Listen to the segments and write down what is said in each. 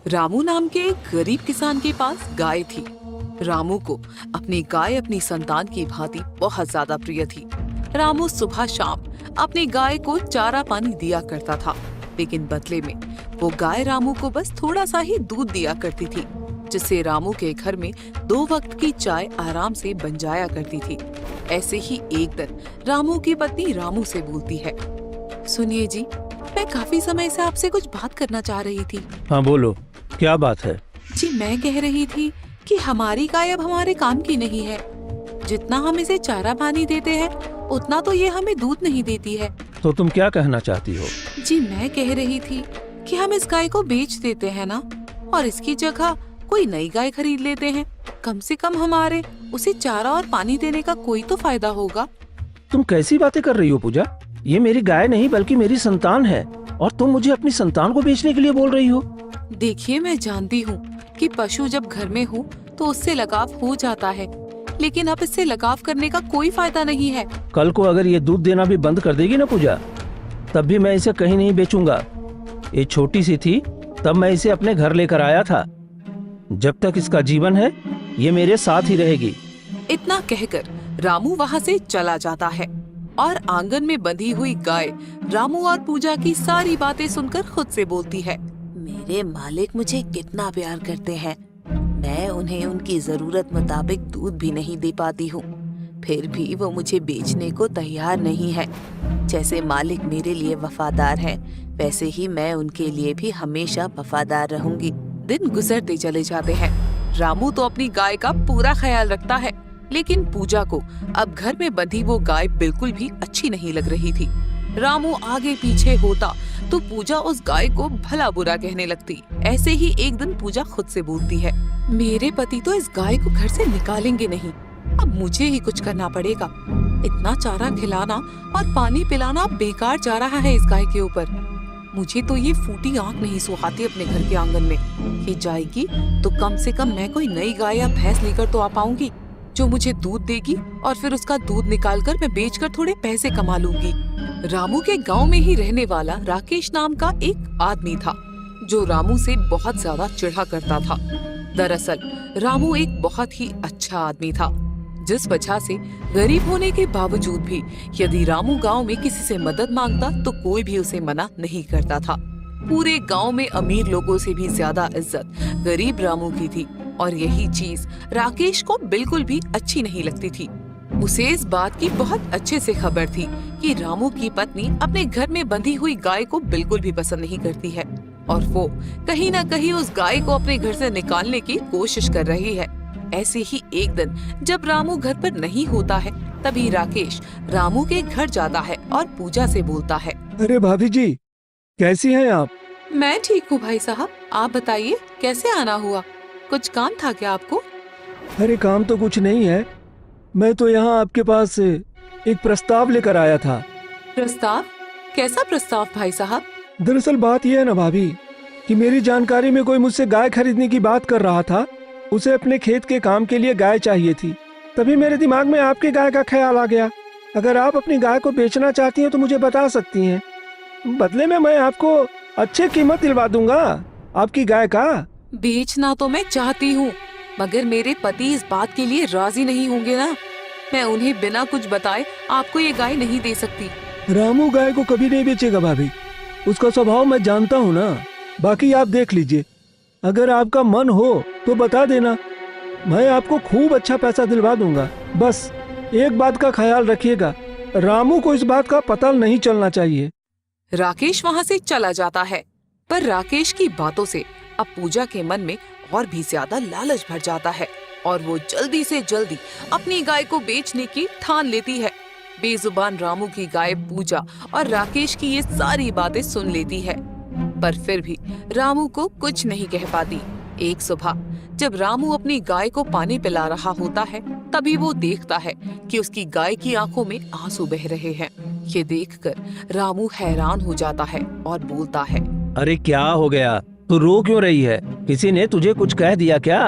रामू नाम के एक गरीब किसान के पास गाय थी। रामू को अपनी गाय अपनी संतान की भांति बहुत ज्यादा प्रिय थी। रामू सुबह शाम अपनी गाय को चारा पानी दिया करता था, लेकिन बदले में वो गाय रामू को बस थोड़ा सा ही दूध दिया करती थी, जिससे रामू के घर में 2 वक्त की चाय आराम से बन जाया करती थी। ऐसे ही एक दिन रामू की पत्नी रामू से बोलती है, सुनिए जी, मैं काफी समय से आपसे कुछ बात करना चाह रही थी। हाँ बोलो, क्या बात है? जी मैं कह रही थी कि हमारी गाय अब हमारे काम की नहीं है। जितना हम इसे चारा पानी देते हैं उतना तो ये हमें दूध नहीं देती है। तो तुम क्या कहना चाहती हो? जी मैं कह रही थी कि हम इस गाय को बेच देते हैं ना, और इसकी जगह कोई नई गाय खरीद लेते हैं। कम से कम हमारे उसे चारा और पानी देने का कोई तो फायदा होगा। तुम कैसी बातें कर रही हो पूजा? ये मेरी गाय नहीं बल्कि मेरी संतान है, और तुम मुझे अपनी संतान को बेचने के लिए बोल रही हो? देखिए, मैं जानती हूँ कि पशु जब घर में हो तो उससे लगाव हो जाता है, लेकिन अब इससे लगाव करने का कोई फायदा नहीं है। कल को अगर ये दूध देना भी बंद कर देगी ना पूजा, तब भी मैं इसे कहीं नहीं बेचूंगा। ये छोटी सी थी तब मैं इसे अपने घर लेकर आया था। जब तक इसका जीवन है ये मेरे साथ ही रहेगी। इतना कहकर रामू वहाँ से चला जाता है और आंगन में बंधी हुई गाय रामू और पूजा की सारी बातें सुनकर खुद से बोलती है, मेरे मालिक मुझे कितना प्यार करते हैं, मैं उन्हें उनकी जरूरत मुताबिक दूध भी नहीं दे पाती हूँ, फिर भी वो मुझे बेचने को तैयार नहीं है। जैसे मालिक मेरे लिए वफादार है, वैसे ही मैं उनके लिए भी हमेशा वफादार रहूंगी। दिन गुजरते चले जाते हैं। रामू तो अपनी गाय का पूरा ख्याल रखता है, लेकिन पूजा को अब घर में बंधी वो गाय बिल्कुल भी अच्छी नहीं लग रही थी। रामू आगे पीछे होता तो पूजा उस गाय को भला बुरा कहने लगती। ऐसे ही एक दिन पूजा खुद से बोलती है, मेरे पति तो इस गाय को घर से निकालेंगे नहीं, अब मुझे ही कुछ करना पड़ेगा। इतना चारा खिलाना और पानी पिलाना बेकार जा रहा है इस गाय के ऊपर। मुझे तो ये फूटी आंख नहीं सुहाती अपने घर के आंगन में। ये जाएगी तो कम से कम मैं कोई नई गाय या भैंस लेकर तो आ पाऊंगी जो मुझे दूध देगी, और फिर उसका दूध निकालकर मैं बेचकर थोड़े पैसे कमा लूंगी। रामू के गांव में ही रहने वाला राकेश नाम का एक आदमी था, जो रामू से बहुत ज्यादा चिढ़ा करता था। दरअसल रामू एक बहुत ही अच्छा आदमी था, जिस वजह से गरीब होने के बावजूद भी यदि रामू गांव में किसी से मदद मांगता तो कोई भी उसे मना नहीं करता था। पूरे गांव में अमीर लोगों से भी ज्यादा इज्जत गरीब रामू की थी, और यही चीज राकेश को बिल्कुल भी अच्छी नहीं लगती थी। उसे इस बात की बहुत अच्छे से खबर थी कि रामू की पत्नी अपने घर में बंधी हुई गाय को बिल्कुल भी पसंद नहीं करती है, और वो कहीं न कहीं उस गाय को अपने घर से निकालने की कोशिश कर रही है। ऐसे ही एक दिन जब रामू घर पर नहीं होता है, तभी राकेश रामू के घर जाता है और पूजा से बोलता है, अरे भाभी जी, कैसी हैं आप? मैं ठीक हूँ भाई साहब, आप बताइए कैसे आना हुआ? कुछ काम था क्या आपको? अरे काम तो कुछ नहीं है, मैं तो यहाँ आपके पास एक प्रस्ताव लेकर आया था। प्रस्ताव? कैसा प्रस्ताव भाई साहब? दरअसल बात यह है ना भाभी कि मेरी जानकारी में कोई मुझसे गाय खरीदने की बात कर रहा था। उसे अपने खेत के काम के लिए गाय चाहिए थी। तभी मेरे दिमाग में आपकी गाय का ख्याल आ गया। अगर आप अपनी गाय को बेचना चाहती हैं तो मुझे बता सकती हैं, बदले में मैं आपको अच्छी कीमत दिलवा दूंगा आपकी गाय का। बेचना तो मैं चाहती हूँ, मगर मेरे पति इस बात के लिए राजी नहीं होंगे ना। मैं उन्हें बिना कुछ बताए आपको ये गाय नहीं दे सकती। रामू गाय को कभी नहीं बेचेगा भाभी, उसका स्वभाव मैं जानता हूँ ना। बाकी आप देख लीजिए, अगर आपका मन हो तो बता देना, मैं आपको खूब अच्छा पैसा दिलवा दूंगा। बस एक बात का ख्याल रखिएगा, रामू को इस बात का पता नहीं चलना चाहिए। राकेश वहाँ से चला जाता है, पर राकेश की बातों से अब पूजा के मन में और भी ज्यादा लालच भर जाता है, और वो जल्दी से जल्दी अपनी गाय को बेचने की ठान लेती है। बेजुबान रामू की गाय पूजा और राकेश की ये सारी बातें सुन लेती है, पर फिर भी रामू को कुछ नहीं कह पाती। एक सुबह जब रामू अपनी गाय को पानी पिला रहा होता है, तभी वो देखता है कि उसकी गाय की आंखों में आंसू बह रहे हैं। ये देखकर रामू हैरान हो जाता है और बोलता है, अरे क्या हो गया, तू रो क्यों रही है? किसी ने तुझे कुछ कह दिया क्या?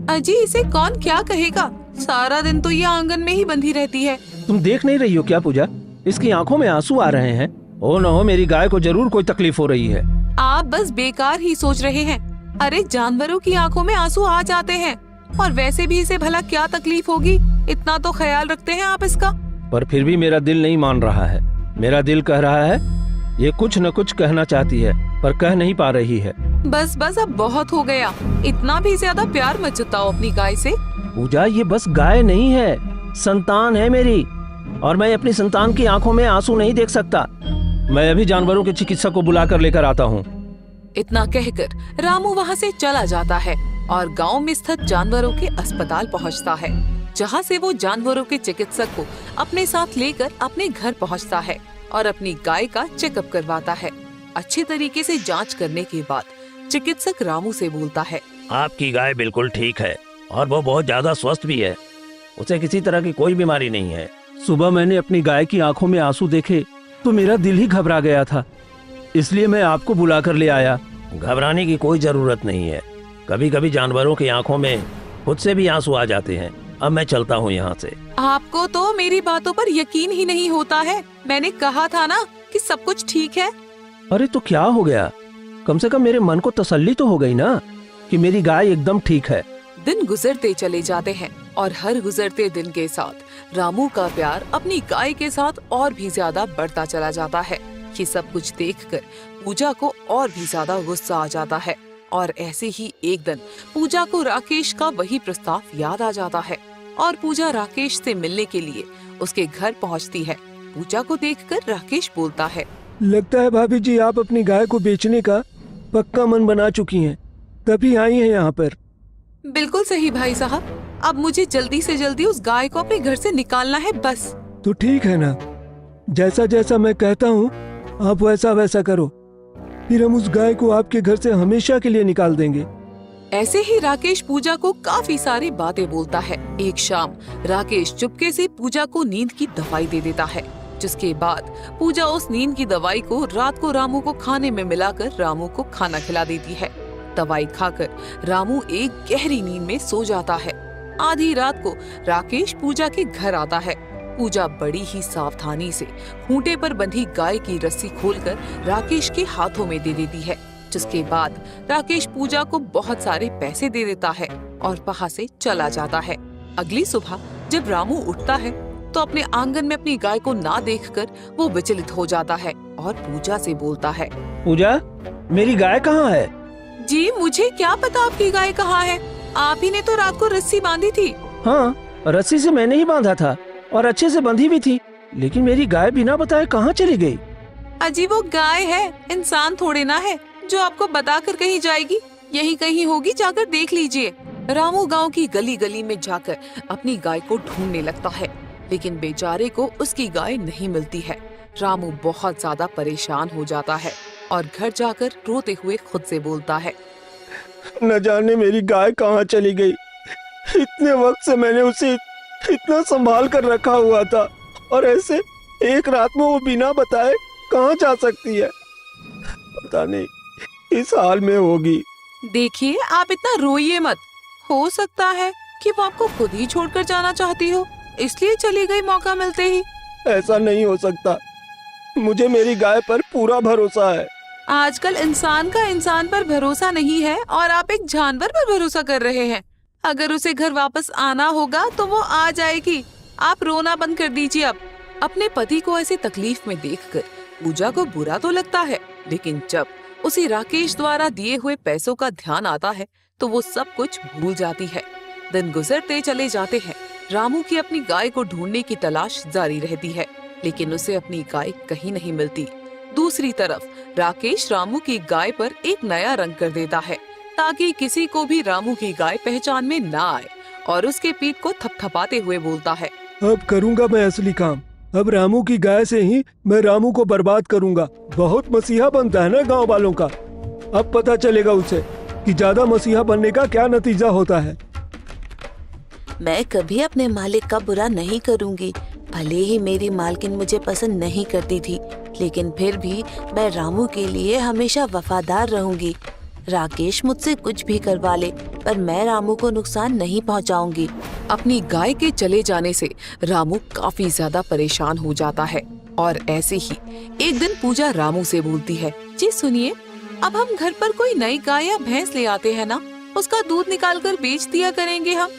अजी इसे कौन क्या कहेगा, सारा दिन तो ये आंगन में ही बंधी रहती है। तुम देख नहीं रही हो क्या पूजा? इसकी आंखों में आंसू आ रहे हैं। ओ न हो, मेरी गाय को जरूर कोई तकलीफ हो रही है। आप बस बेकार ही सोच रहे हैं। अरे जानवरों की आंखों में आंसू आ जाते हैं, और वैसे भी इसे भला क्या तकलीफ होगी, इतना तो ख्याल रखते हैं आप इसका। पर फिर भी मेरा दिल नहीं मान रहा है। मेरा दिल कह रहा है ये कुछ न कुछ कहना चाहती है, पर कह नहीं पा रही है। बस बस अब बहुत हो गया, इतना भी ज्यादा प्यार मत जताओ अपनी गाय से। पूजा, ये बस गाय नहीं है, संतान है मेरी, और मैं अपनी संतान की आंखों में आंसू नहीं देख सकता। मैं अभी जानवरों के चिकित्सक को बुलाकर लेकर आता हूँ। इतना कहकर रामू वहाँ से चला जाता है और गांव में स्थित जानवरों के अस्पताल पहुँचता है, जहाँ से वो जानवरों के चिकित्सक को अपने साथ लेकर अपने घर पहुँचता है और अपनी गाय का चेकअप करवाता है। अच्छे तरीके से जांच करने के बाद चिकित्सक रामू से बोलता है, आपकी गाय बिल्कुल ठीक है और वो बहुत ज्यादा स्वस्थ भी है। उसे किसी तरह की कोई बीमारी नहीं है। सुबह मैंने अपनी गाय की आंखों में आंसू देखे तो मेरा दिल ही घबरा गया था, इसलिए मैं आपको बुलाकर ले आया। घबराने की कोई जरूरत नहीं है। कभी कभी जानवरों की आंखों में खुद से भी आंसू आ जाते हैं। अब मैं चलता हूँ यहाँ से। आपको तो मेरी बातों पर यकीन ही नहीं होता है। मैंने कहा था ना कि सब कुछ ठीक है। अरे तो क्या हो गया? कम से कम मेरे मन को तसल्ली तो हो गई ना कि मेरी गाय एकदम ठीक है। दिन गुजरते चले जाते हैं और हर गुजरते दिन के साथ रामू का प्यार अपनी गाय के साथ और भी ज्यादा बढ़ता चला जाता है। ये सब कुछ देखकर पूजा को और भी ज्यादा गुस्सा आ जाता है और ऐसे ही एक दिन पूजा को राकेश का वही प्रस्ताव याद आ जाता है और पूजा राकेश से मिलने के लिए उसके घर पहुंचती है। पूजा को देखकर राकेश बोलता है, लगता है भाभी जी आप अपनी गाय को बेचने का पक्का मन बना चुकी हैं, तभी आई हैं यहाँ पर। बिल्कुल सही भाई साहब, अब मुझे जल्दी से जल्दी उस गाय को अपने घर से निकालना है बस। तो ठीक है ना, जैसा जैसा मैं कहता हूँ आप वैसा वैसा करो, फिर हम उस गाय को आपके घर से हमेशा के लिए निकाल देंगे। ऐसे ही राकेश पूजा को काफी सारी बातें बोलता है। एक शाम राकेश चुपके से पूजा को नींद की दवाई दे देता है, जिसके बाद पूजा उस नींद की दवाई को रात को रामू को खाने में मिलाकर रामू को खाना खिला देती है। दवाई खाकर रामू एक गहरी नींद में सो जाता है। आधी रात को राकेश पूजा के घर आता है। पूजा बड़ी ही सावधानी से खूंटे पर बंधी गाय की रस्सी खोलकर राकेश के हाथों में दे देती है, जिसके बाद राकेश पूजा को बहुत सारे पैसे दे देता है और वहाँ से चला जाता है। अगली सुबह जब रामू उठता है तो अपने आंगन में अपनी गाय को ना देखकर वो विचलित हो जाता है और पूजा से बोलता है, पूजा, मेरी गाय कहाँ है? जी मुझे क्या पता आपकी गाय कहाँ है, आप ही ने तो रात को रस्सी बांधी थी। हाँ, रस्सी से मैंने ही बांधा था और अच्छे से बंधी भी थी, लेकिन मेरी गाय बिना बताए कहाँ चली गई? अजी वो गाय है, इंसान थोड़े ना है जो आपको बताकर कहीं जाएगी। यही कहीं होगी, जाकर देख लीजिए। रामू गांव की गली गली में जाकर अपनी गाय को ढूंढने लगता है, लेकिन बेचारे को उसकी गाय नहीं मिलती है। रामू बहुत ज्यादा परेशान हो जाता है और घर जाकर रोते हुए खुद से बोलता है, न जाने मेरी गाय कहाँ चली गई। इतने वक्त से मैंने उसे इतना संभाल कर रखा हुआ था और ऐसे एक रात में वो बिना बताए कहाँ जा सकती है? पता नहीं इस हाल में होगी। देखिए आप इतना रोइए मत, हो सकता है कि वो आपको खुद ही छोड़कर जाना चाहती हो, इसलिए चली गई मौका मिलते ही। ऐसा नहीं हो सकता, मुझे मेरी गाय पर पूरा भरोसा है। आजकल इंसान का इंसान पर भरोसा नहीं है और आप एक जानवर पर भरोसा कर रहे हैं। अगर उसे घर वापस आना होगा तो वो आ जाएगी, आप रोना बंद कर दीजिए अब। अपने पति को ऐसे तकलीफ में देखकर पूजा को बुरा तो लगता है, लेकिन जब उसे राकेश द्वारा दिए हुए पैसों का ध्यान आता है तो वो सब कुछ भूल जाती है। दिन गुजरते चले जाते हैं। रामू की अपनी गाय को ढूंढने की तलाश जारी रहती है, लेकिन उसे अपनी गाय कहीं नहीं मिलती। दूसरी तरफ राकेश रामू की गाय पर एक नया रंग कर देता है ताकि किसी को भी रामू की गाय पहचान में ना आए, और उसके पीठ को थपथपाते हुए बोलता है, अब करूंगा मैं असली काम। अब रामू की गाय से ही मैं रामू को बर्बाद करूंगा। बहुत मसीहा बनता है ना गांव वालों का। अब पता चलेगा उसे कि ज्यादा मसीहा बनने का क्या नतीजा होता है। मैं कभी अपने मालिक का बुरा नहीं करूंगी। भले ही मेरी मालकिन मुझे पसंद नहीं करती थी, लेकिन फिर भी मैं रामू के लिए हमेशा वफादार रहूंगी। राकेश मुझसे कुछ भी करवा ले, पर मैं रामू को नुकसान नहीं पहुंचाऊंगी। अपनी गाय के चले जाने से रामू काफी ज्यादा परेशान हो जाता है और ऐसे ही एक दिन पूजा रामू से बोलती है, जी सुनिए, अब हम घर पर कोई नई गाय या भैंस ले आते हैं ना, उसका दूध निकाल कर बेच दिया करेंगे हम।